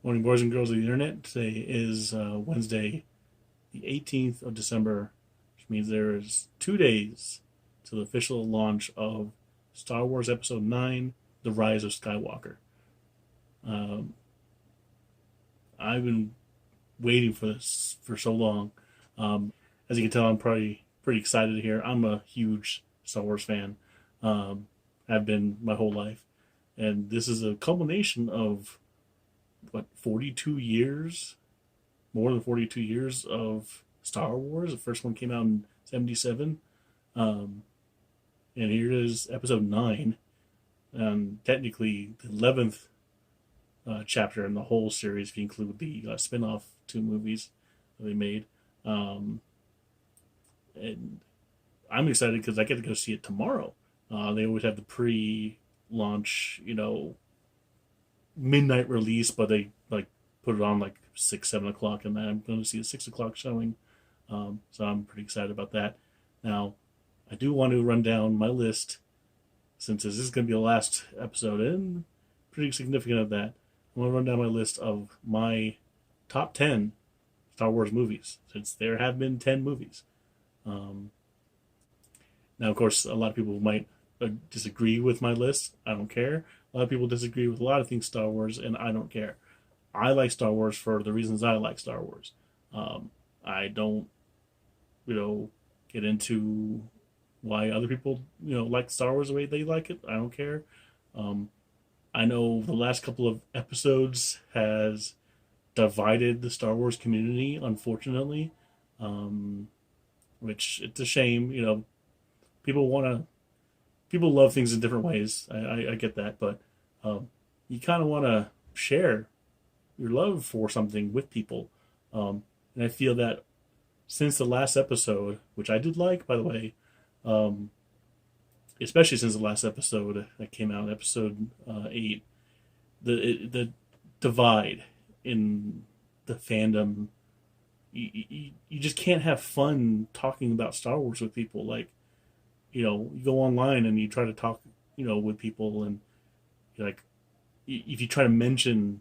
Morning, boys and girls of the internet. Today is Wednesday, the 18th of December, which means there is 2 days to the official launch of Star Wars Episode 9, The Rise of Skywalker. Um, I've been waiting for this for so long. As you can tell, I'm probably pretty excited here. I'm a huge Star Wars fan. Have been my whole life. And this is a culmination of 42 years, more than 42 years of Star Wars. The first one came out in 77. Um, and here is episode 9, and technically the 11th chapter in the whole series, if you include the spin off two movies that they made. Um, and I'm excited because I get to go see it tomorrow. They always have the pre launch, midnight release, but they like put it on like 6, 7 o'clock, and then I'm going to see a 6 o'clock showing. So I'm pretty excited about that. Now, I do want to run down my list since this is going to be the last episode and pretty significant of that. I'm going to run down my list of my top 10 Star Wars movies since there have been 10 movies. Um, Now, of course, a lot of people might disagree with my list. I don't care. A lot of people disagree with a lot of things Star Wars, and I don't care. I like Star Wars for the reasons I like Star Wars. I don't, get into why other people, like Star Wars the way they like it. I don't care. Um, I know the last couple of episodes has divided the Star Wars community, unfortunately, um, which it's a shame. People want to people love things in different ways. I get that, but you kind of want to share your love for something with people. And I feel that since the last episode, which I did like, by the way, um, especially since the last episode that came out, episode 8, the divide in the fandom, you just can't have fun talking about Star Wars with people. Like, you go online and you try to talk, with people, and you're like, if you try to mention,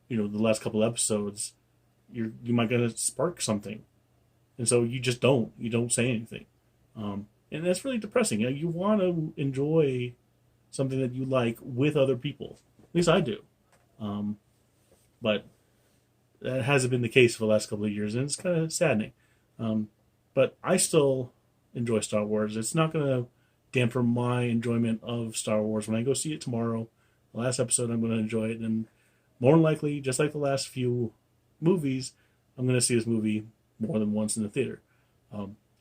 the last couple episodes, you might gonna spark something, and so you don't say anything, and that's really depressing. You want to enjoy something that you like with other people. At least I do, but that hasn't been the case for the last couple of years, and it's kind of saddening. But I still enjoy Star Wars. It's not going to dampen my enjoyment of Star Wars when I go see it tomorrow. The last episode, I'm going to enjoy it, and more than likely, just like the last few movies, I'm going to see this movie more than once in the theater.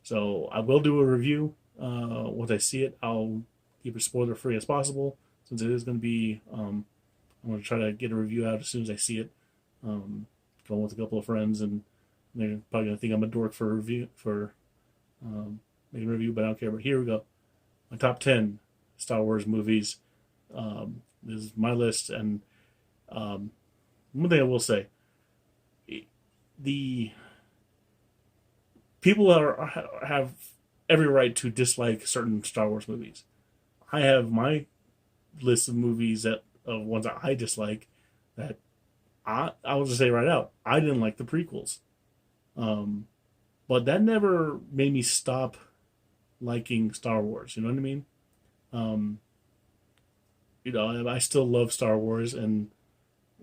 So I will do a review once I see it. I'll keep it spoiler free as possible, since it is going to be. I'm going to try to get a review out as soon as I see it. Going with a couple of friends, and they're probably going to think I'm a dork for a review making a review, but I don't care. But here we go. My top 10 Star Wars movies. This is my list, and one thing I will say: the people have every right to dislike certain Star Wars movies. I have my list of movies of ones that I dislike. That I will just say right out, I didn't like the prequels, but that never made me stop liking Star Wars. You know what I mean? Um, I still love Star Wars, and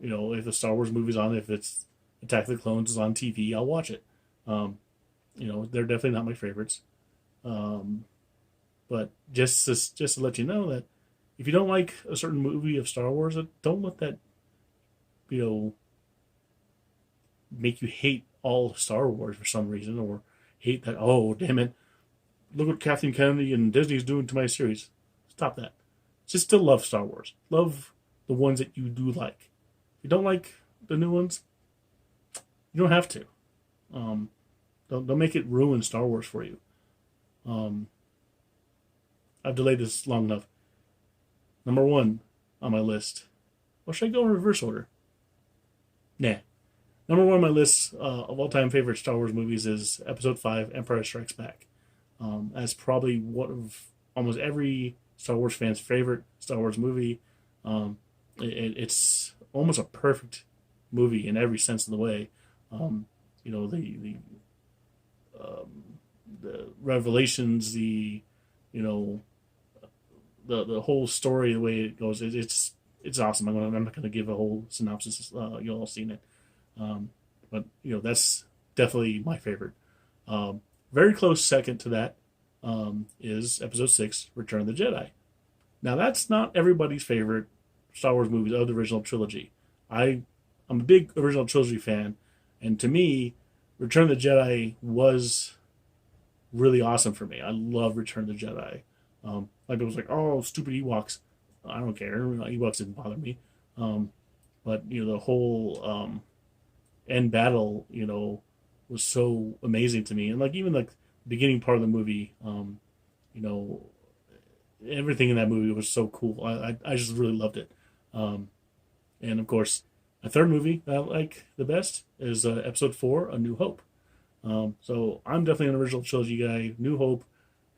if the Star Wars movie's on, if it's Attack of the Clones is on TV, I'll watch it. Um, they're definitely not my favorites. Um, but just to let you know that if you don't like a certain movie of Star Wars, don't let that you know make you hate all of Star Wars for some reason, or hate that. Oh, damn it! Look what Kathleen Kennedy and Disney's doing to my series. Stop that. Just still love Star Wars. Love the ones that you do like. If you don't like the new ones, you don't have to. Um, don't make it ruin Star Wars for you. Um, I've delayed this long enough. Number 1 on my list. Or should I go in reverse order? Nah. Number 1 on my list of all-time favorite Star Wars movies is Episode 5, Empire Strikes Back. As probably one of almost every Star Wars fan's favorite Star Wars movie. It's almost a perfect movie in every sense of the way. Um, you know, the revelations, you know, the whole story, the way it goes, it's awesome. I'm not gonna give a whole synopsis. You all seen it, um, but you know that's definitely my favorite. Very close second to that is Episode 6, Return of the Jedi. Now that's not everybody's favorite Star Wars movies of the original trilogy. I'm a big original trilogy fan, and to me, Return of the Jedi was really awesome for me. I love Return of the Jedi. Like it was like, oh, stupid Ewoks. I don't care. Ewoks didn't bother me. Um, but you know, the whole end battle, you know, was so amazing to me. And like even like the beginning part of the movie, you know, everything in that movie was so cool. I just really loved it. Um, and of course, my third movie that I like the best is Episode 4, A New Hope. So I'm definitely an original trilogy guy. New Hope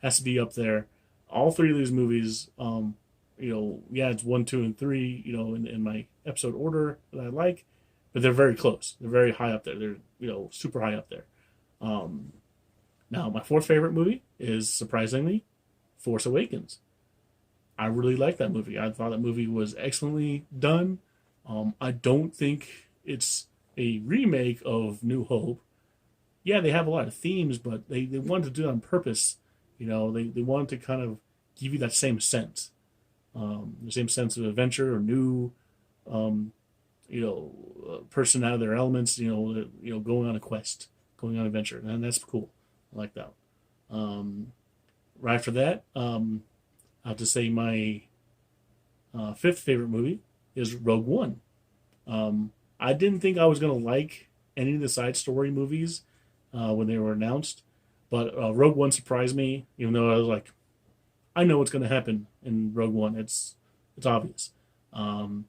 has to be up there. All three of these movies, you know, yeah, it's one, two, and three, you know, in my episode order that I like, but they're very close. They're very high up there. They're, you know, super high up there. Um, Now, my fourth favorite movie is surprisingly Force Awakens. I really like that movie. I thought that movie was excellently done. I don't think it's a remake of New Hope. Yeah, they have a lot of themes, but they wanted to do it on purpose. You know, they wanted to kind of give you that same sense, the same sense of adventure or new, um, you know, person out of their elements. You know, going on a quest, going on an adventure, and that's cool. I like that. Right after that, I have to say my fifth favorite movie is Rogue One. I didn't think I was gonna like any of the side story movies when they were announced, but Rogue One surprised me. Even though I was like, I know what's gonna happen in Rogue One. It's obvious. Um,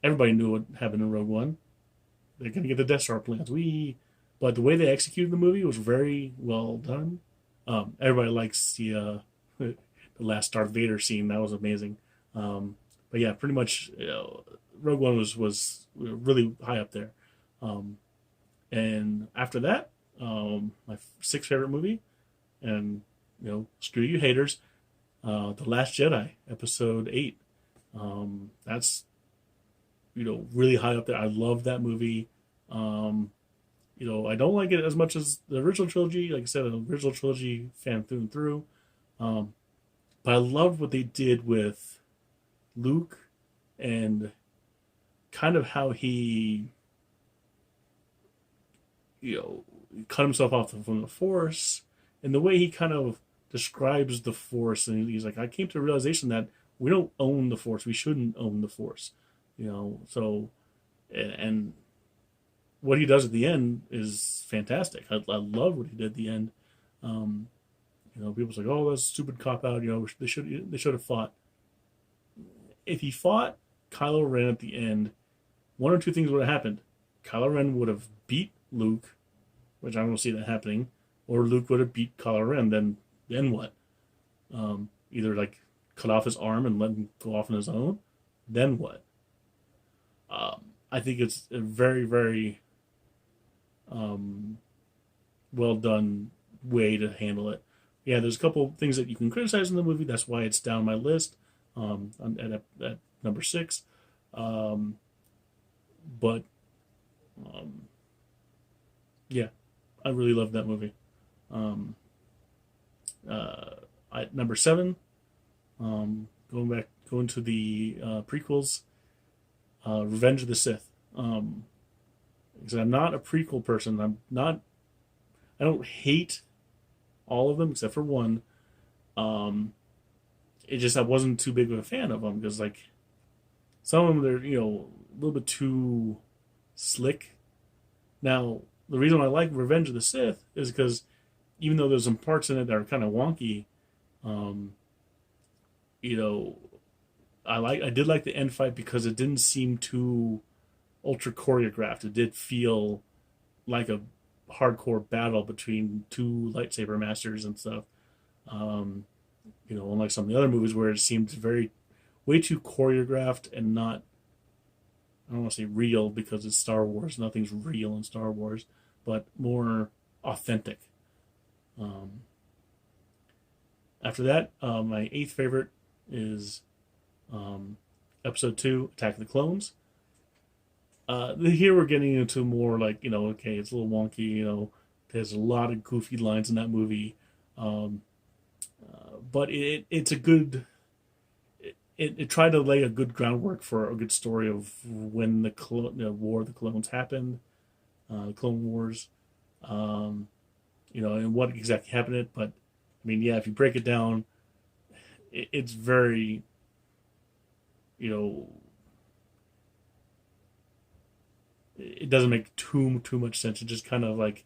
Everybody knew what happened in Rogue One. They're gonna get the Death Star plans. But the way they executed the movie was very well done. Everybody likes the last Darth Vader scene. That was amazing. But yeah, pretty much, you know, Rogue One was really high up there. Um, and after that, my sixth favorite movie, and you know, screw you haters, The Last Jedi, Episode 8. That's, you know, really high up there. I love that movie. Um, you know, I don't like it as much as the original trilogy. Like I said, an original trilogy fan through and through. Um, but I loved what they did with Luke and kind of how he, you know, cut himself off from the Force, and the way he kind of describes the Force. And he's like, I came to the realization that we don't own the Force. We shouldn't own the Force. You know, so, and what he does at the end is fantastic. I love what he did at the end. Um, you know, people's like, oh, that's a stupid cop out. You know, they should have fought. If he fought Kylo Ren at the end, one or two things would have happened. Kylo Ren would have beat Luke, which I don't see that happening, or Luke would have beat Kylo Ren. Then what? Either like cut off his arm and let him go off on his own. Then what? I think it's a very, very well done way to handle it. Yeah, there's a couple things that you can criticize in the movie. That's why it's down my list at number 6. Um, but yeah, I really love that movie. Um, at number 7, going to the prequels, Revenge of the Sith. Because I'm not a prequel person. I don't hate all of them except for one. It just I wasn't too big of a fan of them because like some of them they're, you know, a little bit too slick. Now the reason I like Revenge of the Sith is because even though there's some parts in it that are kind of wonky, um, you know, I did like the end fight because it didn't seem too ultra choreographed. It did feel like a hardcore battle between two lightsaber masters and stuff. Um, you know, unlike some of the other movies where it seemed way too choreographed and not I don't want to say real because it's Star Wars. Nothing's real in Star Wars, but more authentic. Um, After that, my eighth favorite is um, Episode 2, Attack of the Clones. Here we're getting into more like, okay, it's a little wonky, there's a lot of goofy lines in that movie. Um, but it's a good, it tried to lay a good groundwork for a good story of when the War of the Clones happened, the Clone Wars, um, and what exactly happened. But I mean, yeah, if you break it down, it's very, you know, it doesn't make too much sense. It just kind of like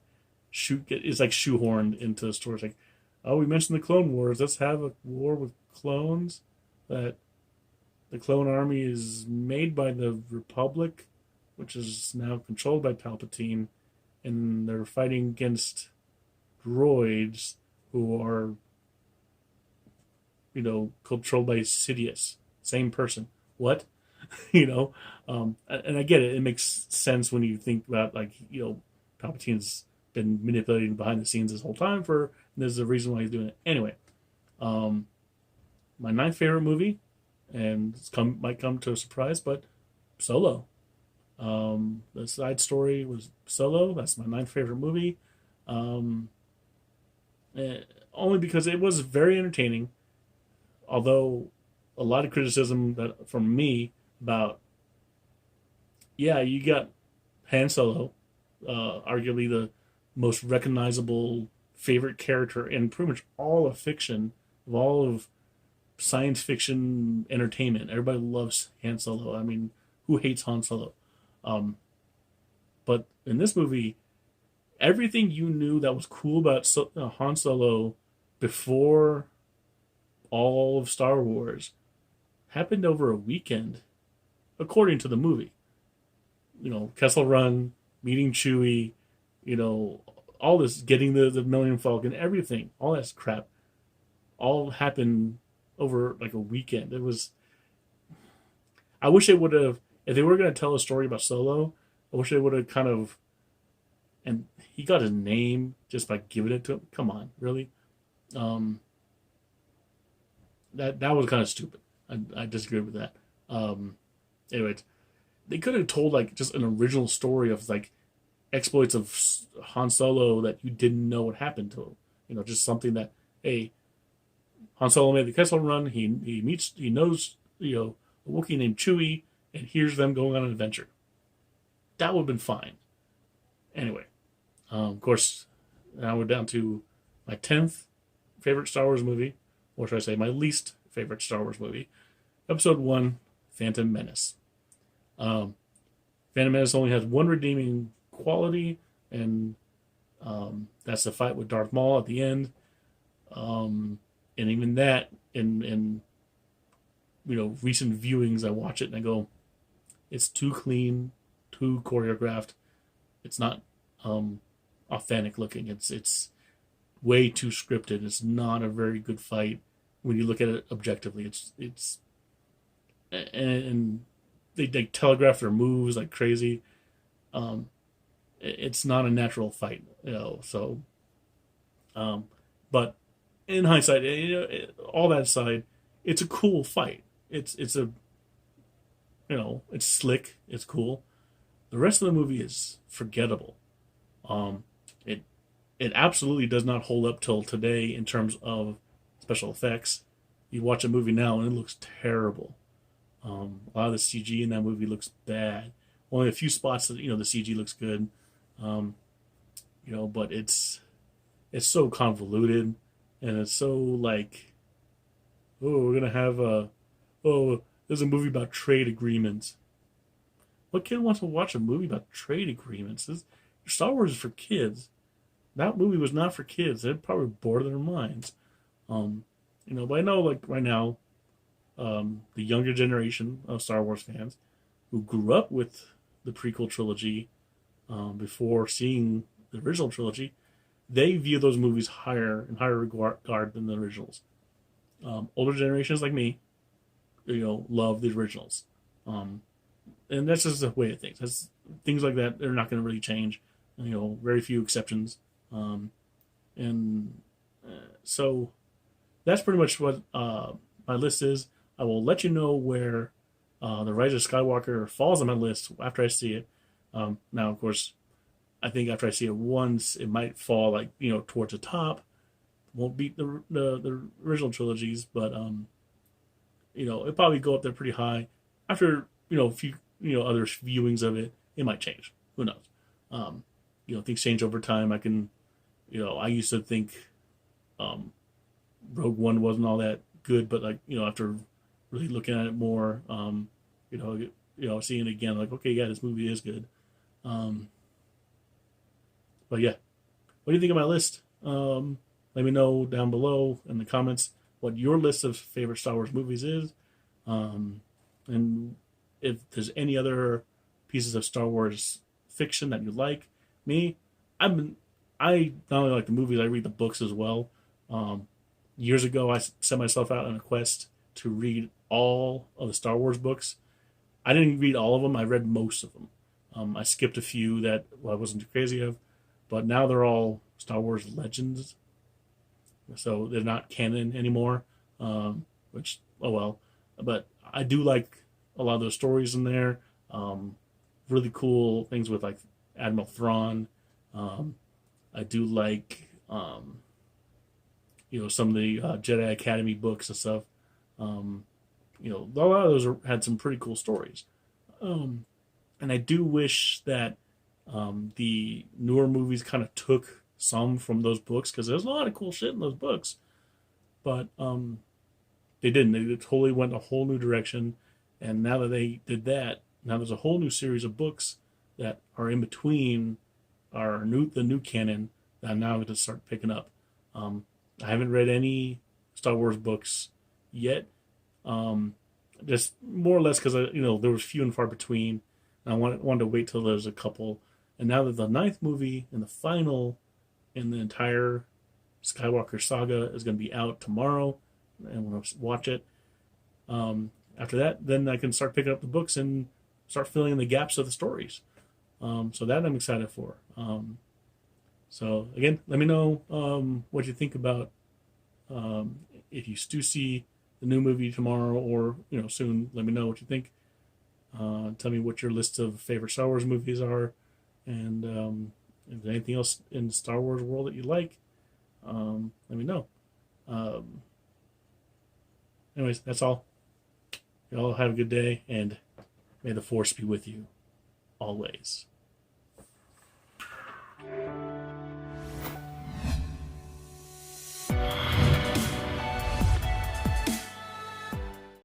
it's like shoehorned into the story. It's like, oh, we mentioned the Clone Wars. Let's have a war with clones. That the clone army is made by the Republic, which is now controlled by Palpatine, and they're fighting against droids who are, controlled by Sidious. Same person. What? And I get it. It makes sense when you think about, like, Palpatine's been manipulating behind the scenes this whole time and there's a reason why he's doing it. Anyway, um, my ninth favorite movie, and might come to a surprise, but Solo. The side story was Solo. That's my ninth favorite movie. Um, Only because it was very entertaining, although a lot of criticism that from me about, yeah, you got Han Solo, arguably the most recognizable favorite character in pretty much all of fiction, of all of science fiction entertainment. Everybody loves Han Solo. I mean, who hates Han Solo? Um, but in this movie, everything you knew that was cool about Han Solo before all of Star Wars happened over a weekend, according to the movie. Kessel Run, meeting Chewie, all this, getting the Millennium Falcon, everything, all that crap, all happened over like a weekend. It was. I wish they would have, if they were going to tell a story about Solo, I wish they would have kind of, and he got his name just by giving it to him. Come on, really? Um, that was kind of stupid. I disagree with that. Anyways, they could have told like just an original story of like exploits of Han Solo that you didn't know what happened to him. Just something that, hey, Han Solo made the Kessel Run. He knows a Wookiee named Chewie, and here's them going on an adventure. That would have been fine. Anyway, of course, now we're down to my 10th favorite Star Wars movie, or should I say my least favorite Star Wars movie, Episode 1, Phantom Menace. Phantom Menace only has one redeeming quality, and that's the fight with Darth Maul at the end. And even that, in recent viewings, I watch it and I go, it's too clean, too choreographed. It's not authentic looking. It's way too scripted. It's not a very good fight when you look at it objectively. It's and they telegraph their moves like crazy. It's not a natural fight, So, but in hindsight, all that aside, it's a cool fight. It's slick. It's cool. The rest of the movie is forgettable. Um, it it absolutely does not hold up till today in terms of special effects. You watch a movie now and it looks terrible. A lot of the CG in that movie looks bad. Only a few spots that the CG looks good. Um, but it's so convoluted and it's so like, oh, we're gonna have there's a movie about trade agreements. What kid wants to watch a movie about trade agreements? Star Wars is for kids. That movie was not for kids. They're probably bored of their minds. But I know like right now, the younger generation of Star Wars fans who grew up with the prequel trilogy before seeing the original trilogy, they view those movies in higher regard than the originals. Older generations like me, love the originals. and that's just the way of things. That's things like that. They're not going to really change. Very few exceptions. And so that's pretty much what my list is. I will let you know where the Rise of Skywalker falls on my list after I see it. Now, of course, I think after I see it once, it might fall like towards the top. Won't beat the original trilogies, but it'll probably go up there pretty high. After a few other viewings of it, it might change. Who knows? Things change over time. I used to think Rogue One wasn't all that good, but after really looking at it more, seeing it again, like, okay, yeah, this movie is good. But yeah, what do you think of my list? Let me know down below in the comments what your list of favorite Star Wars movies is, and if there's any other pieces of Star Wars fiction that you like. Me, I not only like the movies, I read the books as well. Years ago, I set myself out on a quest to read all of the Star Wars books. I didn't read all of them. I read most of them. I skipped a few that I wasn't too crazy of, but now they're all Star Wars Legends, so they're not canon anymore. Which, oh well. But I do like a lot of those stories in there. Really cool things with like Admiral Thrawn. I do like some of the Jedi Academy books and stuff. A lot of those had some pretty cool stories. And I do wish that the newer movies kind of took some from those books, because there's a lot of cool shit in those books. But they didn't. They totally went a whole new direction. And now that they did that, now there's a whole new series of books that are in between the new canon that I'm now going to start picking up. I haven't read any Star Wars books yet. Just more or less because there was few and far between. And I wanted to wait till there's a couple. And now that the ninth movie and the final in the entire Skywalker saga is going to be out tomorrow, and I'm going to watch it. After that, then I can start picking up the books and start filling in the gaps of the stories. So that I'm excited for. So again, let me know what you think about if you do see the new movie tomorrow or soon. Let me know what you think. Tell me what your list of favorite Star Wars movies are, and if there's anything else in the Star Wars world that you like, let me know. Anyways, that's all. You all have a good day, and may the Force be with you always.